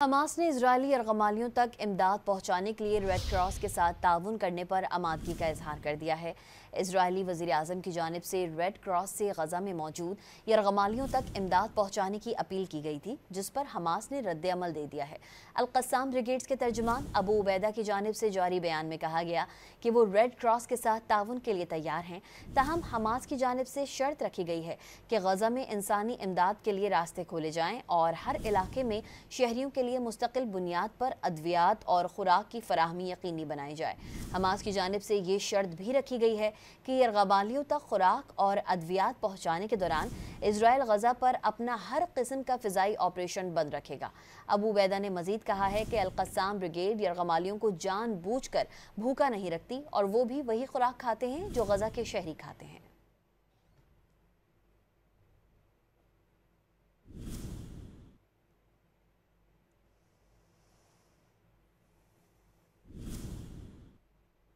Hamas ने Israeli यरगमालियों तक इमदाद पहुंचाने के लिए रेड क्रॉस के साथ ताउन करने पर आमादगी का इजहार कर दिया है। इजरायली वज़ीर आज़म की जानिब से रेड क्रॉस से गजा में मौजूद यरगमालियों तक इमदाद पहुंचाने की अपील की गई थी, जिस पर हमास ने रद्द अमल दे दिया है। अल-क़स्साम ब्रिगेड्स के तर्जुमान अबू उबैदा की जानिब से जारी बयान में कहा गया कि वो रेड क्रॉस के साथ ताउन के लिए तैयार हैं। ताहम हमास की जानिब से शर्त रखी गई है कि गजा में इंसानी इमदाद के लिए रास्ते खोले जाएँ और हर इलाके में शहरियों के लिए मुस्तकिल बुनियाद पर अद्वियात और खुराक की फराहमी यकीनी बनाई जाए। हमास की जानिब से ये शर्त भी रखी गई है कि यरगमालियों तक खुराक और अद्वियात पहुँचाने के दौरान इजराइल गजा पर अपना हर किस्म का फ़िज़ाई ऑपरेशन बंद रखेगा। अबू उबैदा ने मजीद कहा है कि अल-क़स्साम ब्रिगेड यरगमालियों को जानबूझकर भूखा नहीं रखती और वो भी वही खुराक खाते हैं जो गजा के शहरी खाते हैं।